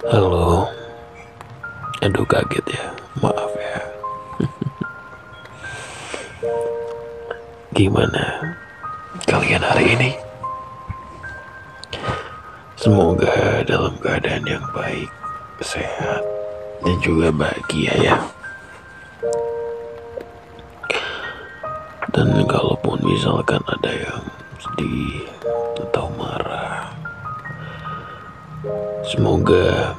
Halo, aduh kaget ya, maaf ya. Gimana kalian hari ini? Semoga dalam keadaan yang baik, sehat, dan juga bahagia ya. Dan kalaupun misalkan ada yang sedih atau marah, semoga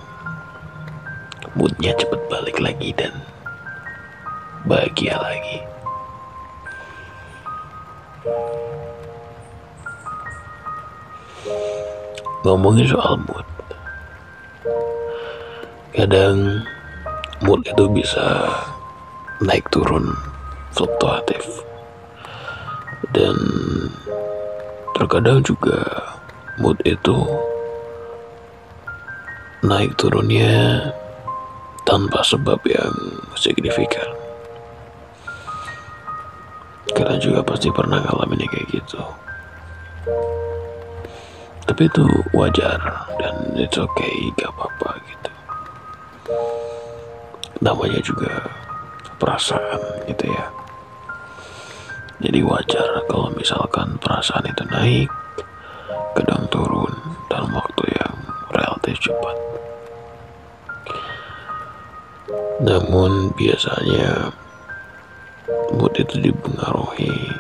moodnya cepat balik lagi dan bahagia lagi. Ngomongin soal mood, kadang mood itu bisa naik turun, fluktuatif, dan terkadang juga mood itu naik turunnya tanpa sebab yang signifikan. Kalian juga pasti pernah ngalamin kayak gitu. Tapi itu wajar dan it's okay, gak apa-apa gitu. Namanya juga perasaan gitu ya. Jadi wajar kalau misalkan perasaan itu naik, kadang turun dalam waktu yang relatif cepat. Namun biasanya mood itu dipengaruhi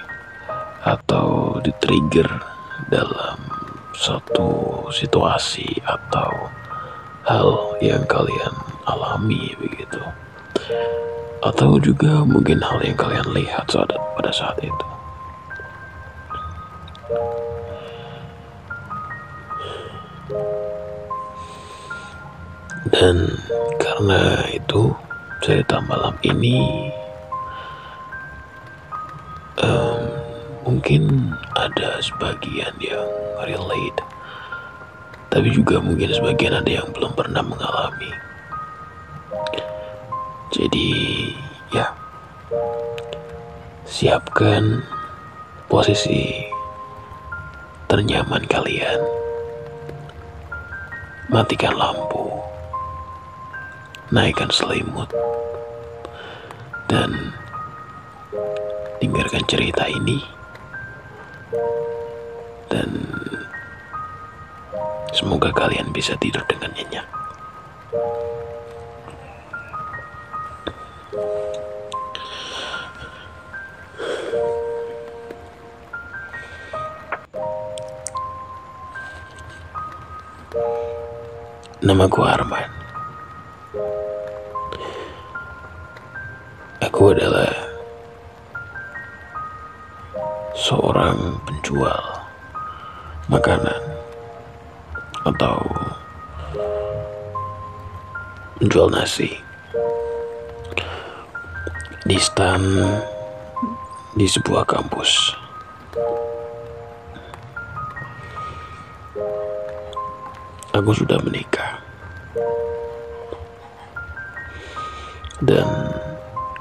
atau di-trigger dalam satu situasi atau hal yang kalian alami begitu, atau juga mungkin hal yang kalian lihat pada saat itu. Dan karena itu cerita malam ini mungkin ada sebagian yang relate, tapi juga mungkin sebagian ada yang belum pernah mengalami. Jadi ya, siapkan posisi ternyaman kalian, matikan lampu, naikkan selimut, dan dengarkan cerita ini. Dan semoga kalian bisa tidur dengan nyenyak. Namaku Arman. Aku adalah seorang penjual makanan atau menjual nasi di stand di sebuah kampus. Aku sudah menikah dan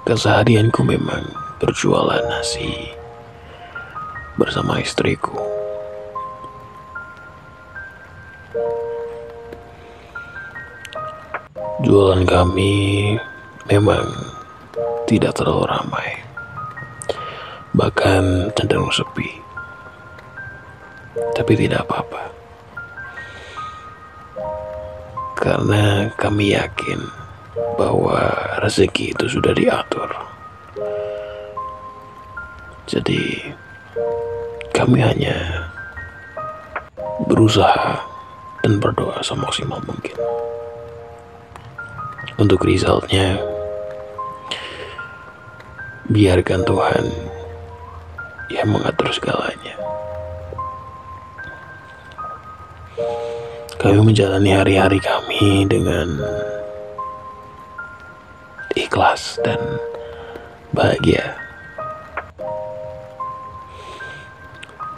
keseharianku memang berjualan nasi bersama istriku. Jualan kami memang tidak terlalu ramai, bahkan cenderung sepi. Tapi tidak apa-apa, karena kami yakin bahwa rezeki itu sudah diatur. Jadi kami hanya berusaha dan berdoa semaksimal mungkin. Untuk resultnya, biarkan Tuhan yang mengatur segalanya. Kami menjalani hari-hari kami dengan ikhlas dan bahagia.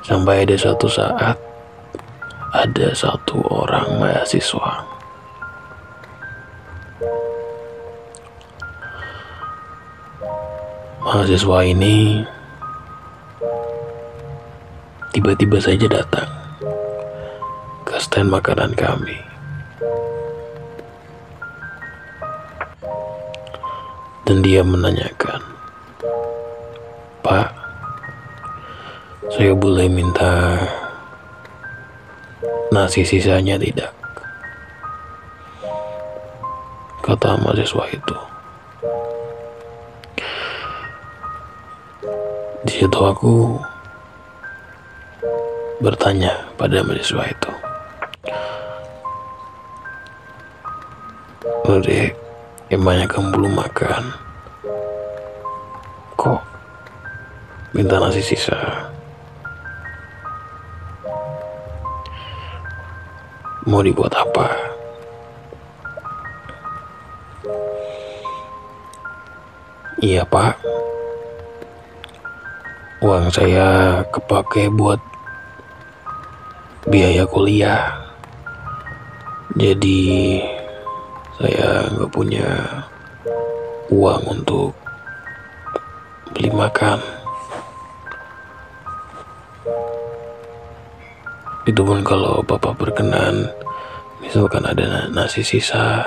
Sampai ada suatu saat, ada satu orang mahasiswa ini tiba-tiba saja datang ke stand makanan kami. Dan dia menanyakan, "Pak, saya boleh minta nasi sisanya tidak?" Kata mahasiswa itu. Di situ aku bertanya pada mahasiswa itu, "Dek, emangnya kamu belum makan? Kok minta nasi sisa? Mau dibuat apa?" "Iya Pak, uang saya kepake buat biaya kuliah. Jadi saya nggak punya uang untuk beli makan. Itu pun kalau Bapak berkenan, misalkan ada nasi sisa,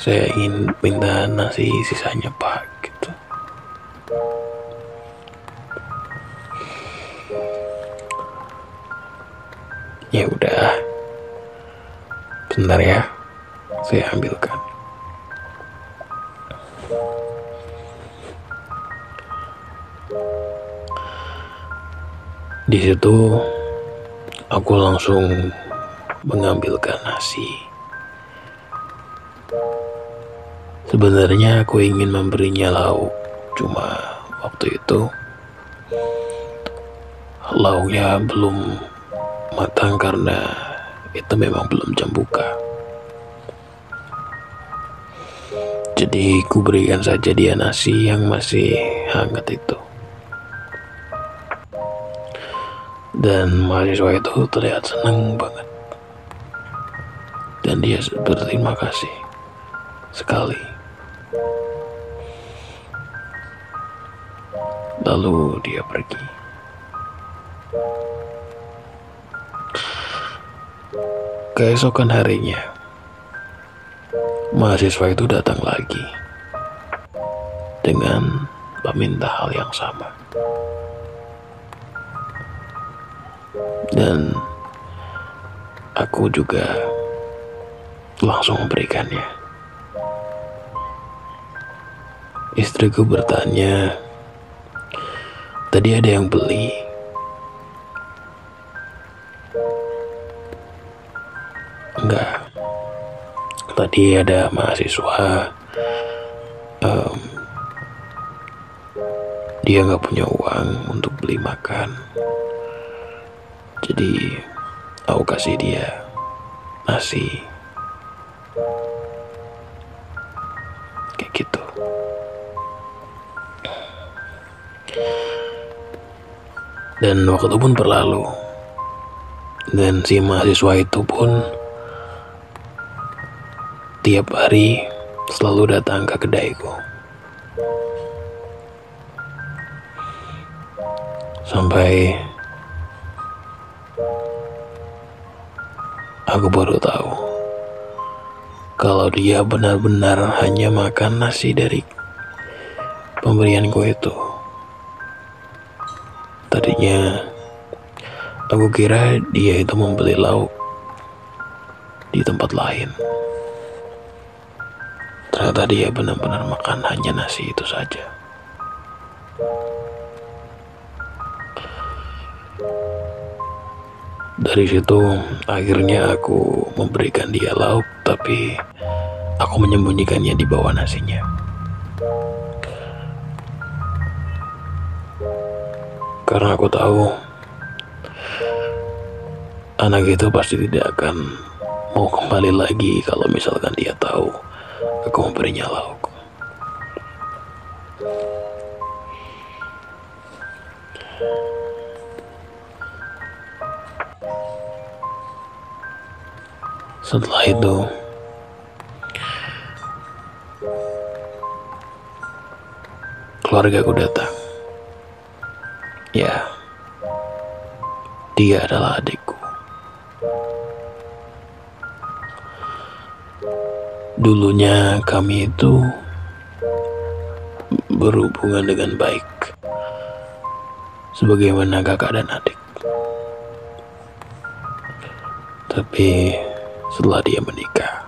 saya ingin minta nasi sisanya Pak," gitu. "Ya udah, bentar ya, saya ambilkan." Di situ aku langsung mengambilkan nasi. Sebenarnya aku ingin memberinya lauk, cuma waktu itu lauknya belum matang karena itu memang belum jam buka. Jadi ku berikan saja dia nasi yang masih hangat itu. Dan mahasiswa itu terlihat senang banget. Dan dia berterima kasih sekali. Lalu dia pergi. Keesokan harinya, mahasiswa itu datang lagi dengan meminta hal yang sama. Dan aku juga langsung memberikannya. Istriku bertanya, "Tadi ada yang beli?" "Enggak, tadi ada mahasiswa, dia nggak punya uang untuk beli makan. Jadi aku kasih dia nasi." Kayak gitu. Dan waktu pun berlalu. Dan si mahasiswa itu pun tiap hari selalu datang ke kedaiku. Sampai aku baru tahu kalau dia benar-benar hanya makan nasi dari pemberianku itu. Tadinya aku kira dia itu membeli lauk di tempat lain. Ternyata dia benar-benar makan hanya nasi itu saja. Dari situ akhirnya aku memberikan dia lauk, tapi aku menyembunyikannya di bawah nasinya. Karena aku tahu anak itu pasti tidak akan mau kembali lagi kalau misalkan dia tahu aku memberinya lauk. Setelah itu keluarga aku datang. Ya, dia adalah adikku. Dulunya kami itu berhubungan dengan baik sebagaimana kakak dan adik. Tapi setelah dia menikah,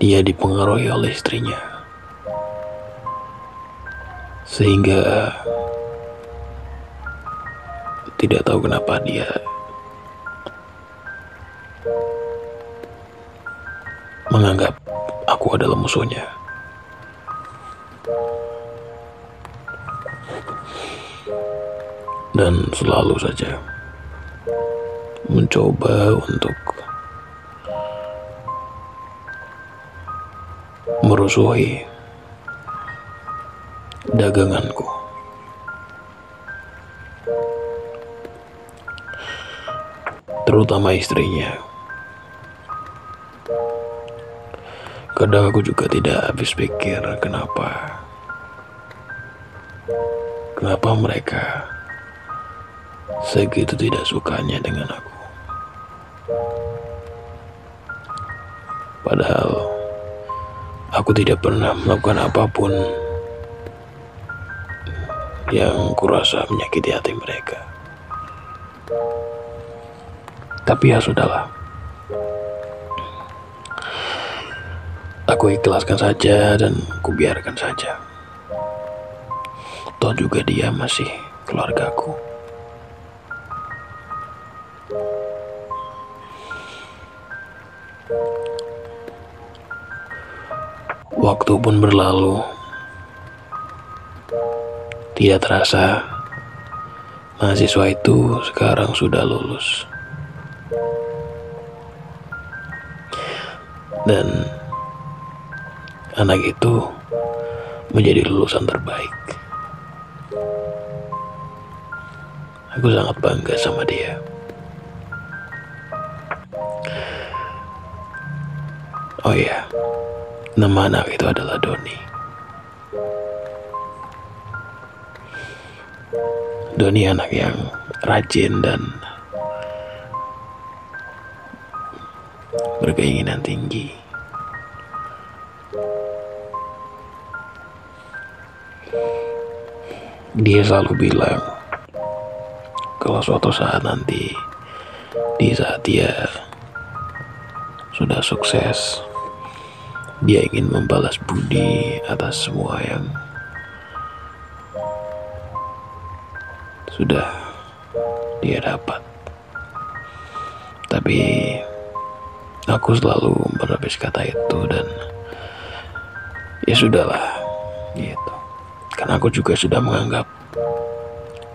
dia dipengaruhi oleh istrinya, sehingga tidak tahu kenapa dia menganggap aku adalah musuhnya. Dan selalu saja mencoba untuk merusuhi daganganku. Terutama istrinya. Kadang aku juga tidak habis pikir kenapa mereka segitu tidak sukanya dengan aku. Padahal aku tidak pernah melakukan apapun yang kurasa menyakiti hati mereka. Tapi ya sudahlah, aku ikhlaskan saja dan kubiarkan saja. Toh juga dia masih keluargaku. Waktu pun berlalu. Tidak terasa, mahasiswa itu sekarang sudah lulus. Dan anak itu menjadi lulusan terbaik. Aku sangat bangga sama dia. Oh iya, nama anak itu adalah Doni. Doni anak yang rajin dan berkeinginan tinggi. Dia selalu bilang kalau suatu saat nanti, di saat dia sudah sukses, dia ingin membalas budi atas semua yang sudah dia dapat. Tapi aku selalu menepis kata itu dan ya sudahlah gitu. Karena aku juga sudah menganggap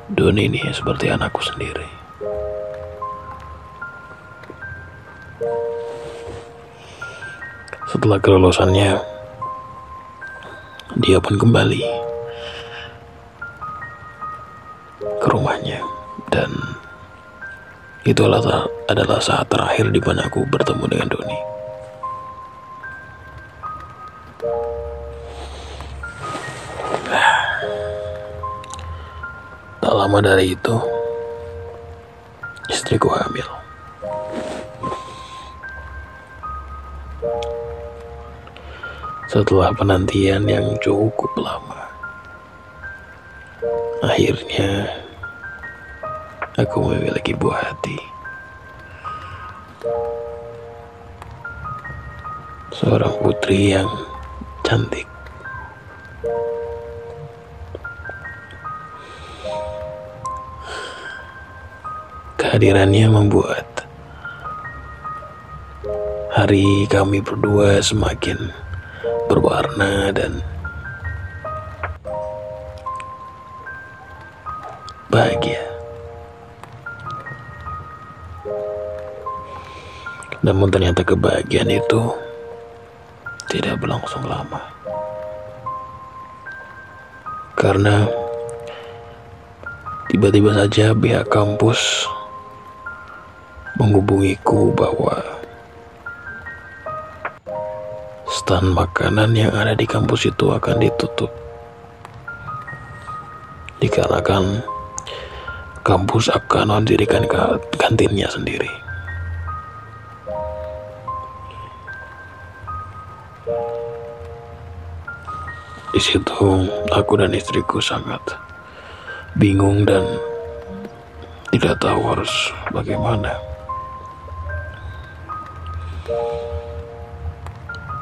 Doni ini seperti anakku sendiri. Setelah kelulusannya, dia pun kembali ke rumahnya, dan itu adalah saat terakhir di mana aku bertemu dengan Doni. Tak lama dari itu, istriku hamil. Setelah penantian yang cukup lama, akhirnya aku memiliki buah hati. Seorang putri yang cantik. Kehadirannya membuat hari kami berdua semakin berwarna dan bahagia. Namun ternyata kebahagiaan itu tidak berlangsung lama. Karena tiba-tiba saja pihak kampus menghubungiku bahwa stand makanan yang ada di kampus itu akan ditutup dikarenakan kampus akan mendirikan kantinnya sendiri. Di situ aku dan istriku sangat bingung dan tidak tahu harus bagaimana.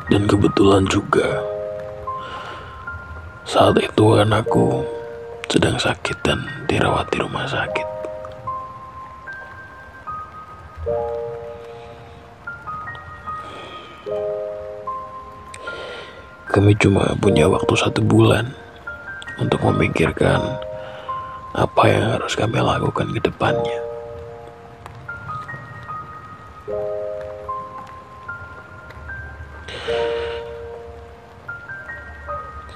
Dan kebetulan juga saat itu anakku sedang sakit dan dirawat di rumah sakit. Kami cuma punya waktu 1 bulan untuk memikirkan apa yang harus kami lakukan ke depannya.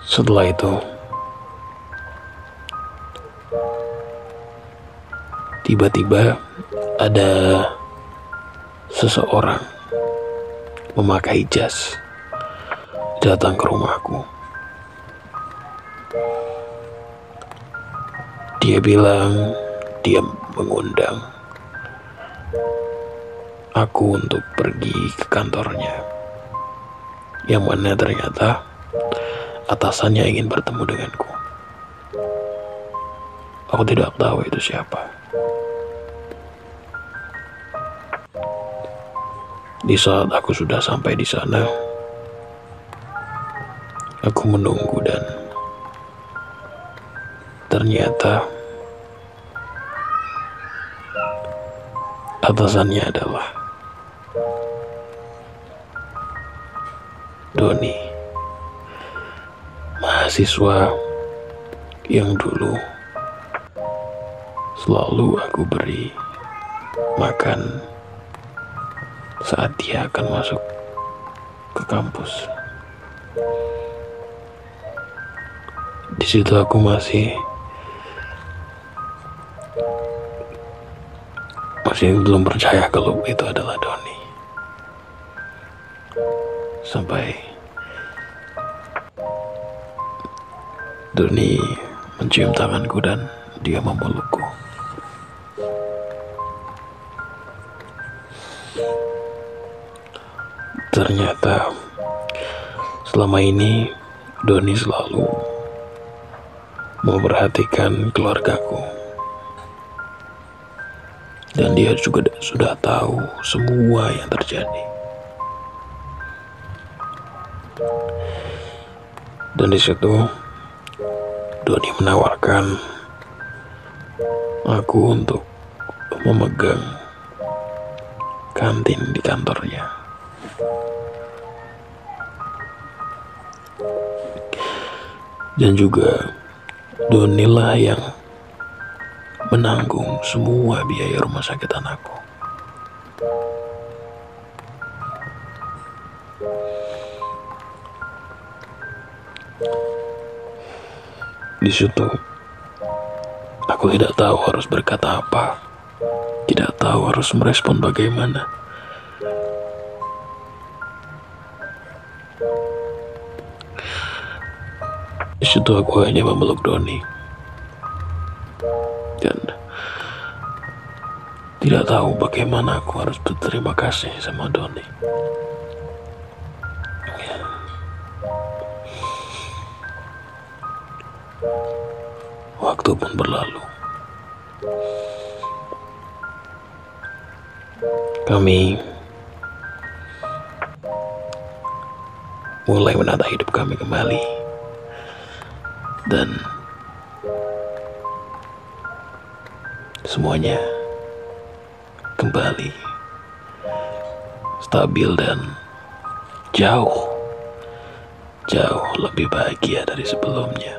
Setelah itu, tiba-tiba ada seseorang memakai jas datang ke rumahku. Dia bilang dia mengundang aku untuk pergi ke kantornya, yang mana ternyata atasannya ingin bertemu denganku. Aku tidak tahu itu siapa. Di saat aku sudah sampai di sana, aku menunggu dan ternyata atasannya adalah Doni, mahasiswa yang dulu selalu aku beri makan saat dia akan masuk ke kampus. Di situ aku masih belum percaya kalau itu adalah Doni. Sampai Doni mencium tanganku dan dia memelukku. Ternyata selama ini Doni selalu memperhatikan keluargaku. Dan dia juga sudah tahu semua yang terjadi. Dan di situ Doni menawarkan aku untuk memegang kantin di kantornya. Dan juga Doni lah yang menanggung semua biaya rumah sakit anakku. Di situ aku tidak tahu harus berkata apa, tidak tahu harus merespon bagaimana. Di situ aku hanya memeluk Doni dan tidak tahu bagaimana aku harus berterima kasih sama Doni. Waktu pun berlalu. Kami mulai menata hidup kami kembali. Dan semuanya kembali stabil dan jauh lebih bahagia dari sebelumnya.